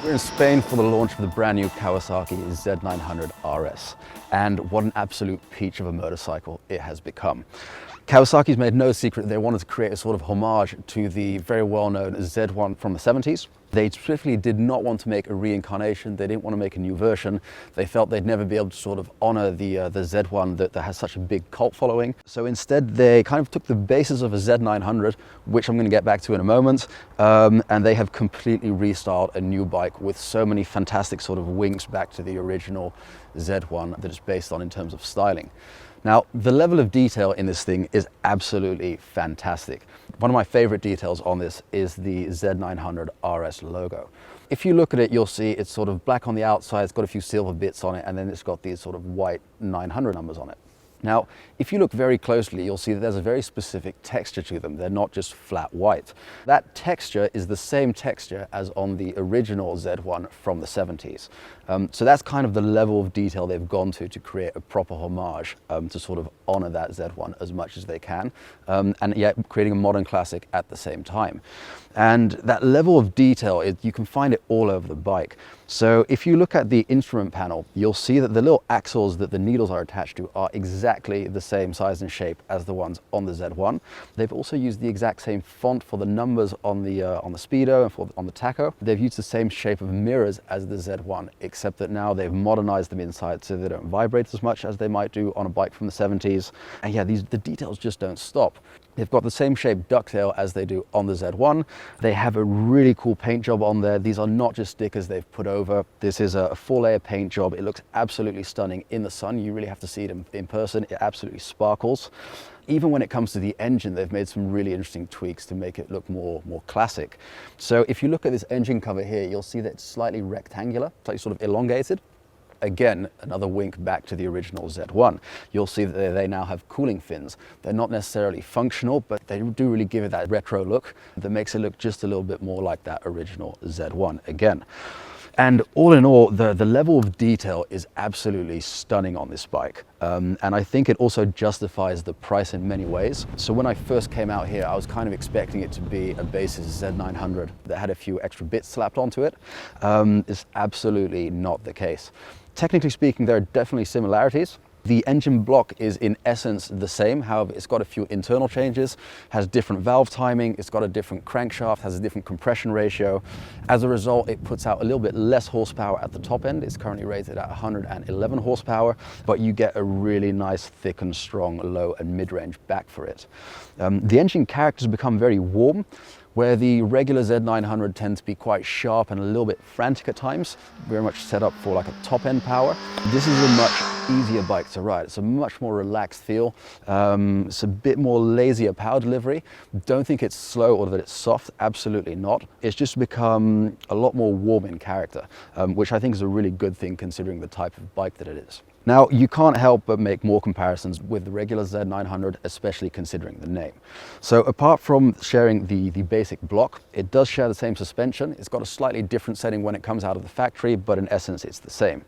We're in Spain for the launch of the brand new Kawasaki Z900RS, and what an absolute peach of a motorcycle it has become. Kawasaki's made no secret they wanted to create a sort of homage to the very well-known Z1 from the 70s. They specifically did not want to make a reincarnation. They didn't want to make a new version. They felt they'd never be able to sort of honor the Z1 that has such a big cult following. So instead, they kind of took the basis of a Z900, which I'm going to get back to in a moment, and they have completely restyled a new bike with so many fantastic sort of winks back to the original Z1 that it's based on in terms of styling. Now, the level of detail in this thing is absolutely fantastic. One of my favorite details on this is the Z900RS logo. If you look at it, you'll see it's sort of black on the outside, it's got a few silver bits on it, and then it's got these sort of white 900 numbers on it. Now, if you look very closely, you'll see that there's a very specific texture to them. They're not just flat white. That texture is the same texture as on the original Z1 from the 70s. So that's kind of the level of detail they've gone to create a proper homage to sort of honor that Z1 as much as they can, and yet creating a modern classic at the same time. And that level of detail, you can find it all over the bike. So if you look at the instrument panel, you'll see that the little axles that the needles are attached to are exactly the same size and shape as the ones on the Z1. They've also used the exact same font for the numbers on the Speedo and on the Taco. They've used the same shape of mirrors as the Z1, except that now they've modernized them inside so they don't vibrate as much as they might do on a bike from the 70s. And yeah, the details just don't stop. They've got the same shape ducktail as they do on the Z1. They have a really cool paint job on there. These are not just stickers they've put over. This is a 4-layer paint job. It looks absolutely stunning in the sun. You really have to see it in person. It absolutely sparkles. Even when it comes to the engine, they've made some really interesting tweaks to make it look more classic. So if you look at this engine cover here, you'll see that it's slightly rectangular, slightly sort of elongated. Again, another wink back to the original Z1. You'll see that they now have cooling fins. They're not necessarily functional, but they do really give it that retro look that makes it look just a little bit more like that original Z1 again. And all in all, the level of detail is absolutely stunning on this bike. And I think it also justifies the price in many ways. So when I first came out here, I was kind of expecting it to be a basis Z900 that had a few extra bits slapped onto it. It's absolutely not the case. Technically speaking, there are definitely similarities. The engine block is in essence the same, however, it's got a few internal changes, has different valve timing, it's got a different crankshaft, has a different compression ratio. As a result, it puts out a little bit less horsepower at the top end. It's currently rated at 111 horsepower, but you get a really nice, thick and strong low and mid-range back for it. The engine character has become very warm, where the regular Z900 tends to be quite sharp and a little bit frantic at times, very much set up for like a top-end power. This is a much easier bike to ride. It's a much more relaxed feel. It's a bit more lazier power delivery. Don't think it's slow or that it's soft, absolutely not. It's just become a lot more warm in character, which I think is a really good thing considering the type of bike that it is. Now, you can't help but make more comparisons with the regular Z900, especially considering the name. So apart from sharing the basic block, it does share the same suspension. It's got a slightly different setting when it comes out of the factory, but in essence, it's the same.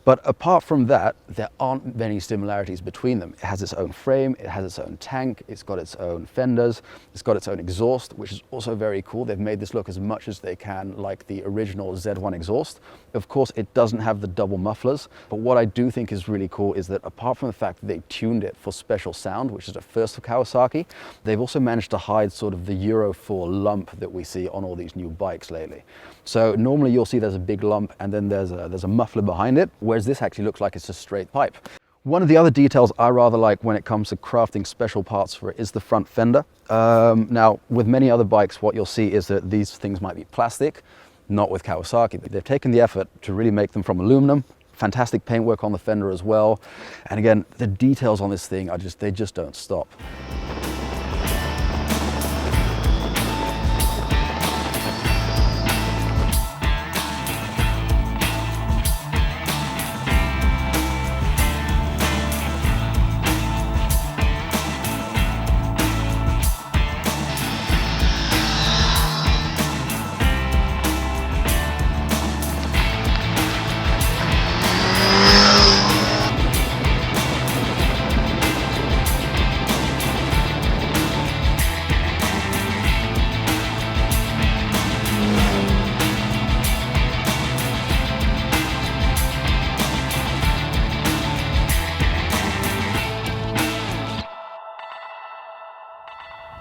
But apart from that, there aren't many similarities between them. It has its own frame, it has its own tank, it's got its own fenders, it's got its own exhaust, which is also very cool. They've made this look as much as they can like the original Z1 exhaust. Of course, it doesn't have the double mufflers, but what I do think is really cool is that apart from the fact that they tuned it for special sound, which is a first for Kawasaki, they've also managed to hide sort of the Euro 4 lump that we see on all these new bikes lately. So normally you'll see there's a big lump and then there's a muffler behind it, whereas this actually looks like it's a straight pipe. One of the other details I rather like when it comes to crafting special parts for it is the front fender. Now, with many other bikes, what you'll see is that these things might be plastic, not with Kawasaki. They've taken the effort to really make them from aluminum. Fantastic paintwork on the fender as well. And again, the details on this thing they just don't stop.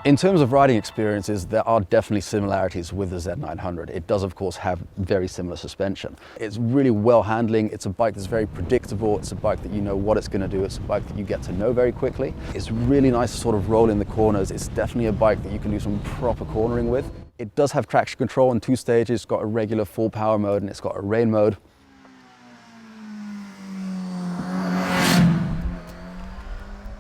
In terms of riding experiences, there are definitely similarities with the Z900. It does, of course, have very similar suspension. It's really well handling. It's a bike that's very predictable. It's a bike that you know what it's going to do. It's a bike that you get to know very quickly. It's really nice to sort of roll in the corners. It's definitely a bike that you can do some proper cornering with. It does have traction control in 2 stages. It's got a regular full power mode and it's got a rain mode.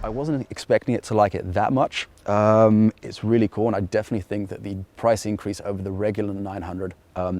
I wasn't expecting it to like it that much. It's really cool, and I definitely think that the price increase over the regular 900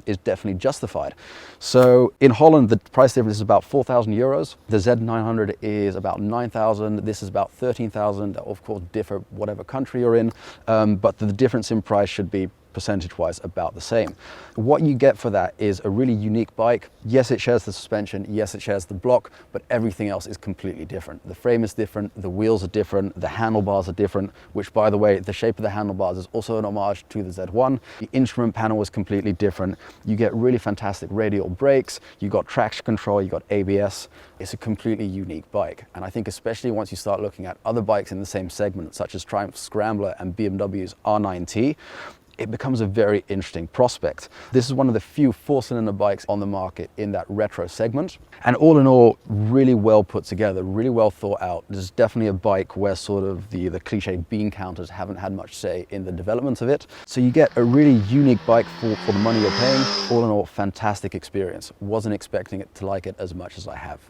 is definitely justified. So in Holland, the price difference is about 4,000 euros. The Z900 is about 9,000. This is about 13,000. That will, of course, differ whatever country you're in, but the difference in price should be percentage-wise about the same. What you get for that is a really unique bike. Yes, it shares the suspension, yes, it shares the block, but everything else is completely different. The frame is different, the wheels are different, the handlebars are different, which, by the way, the shape of the handlebars is also an homage to the Z1. The instrument panel is completely different. You get really fantastic radial brakes, you got traction control, you got ABS. It's a completely unique bike. And I think especially once you start looking at other bikes in the same segment, such as Triumph Scrambler and BMW's R9T, it becomes a very interesting prospect. This is one of the few 4-cylinder bikes on the market in that retro segment. And all in all, really well put together, really well thought out. This is definitely a bike where sort of the cliche bean counters haven't had much say in the development of it. So you get a really unique bike for the money you're paying. All in all, fantastic experience. Wasn't expecting it to like it as much as I have.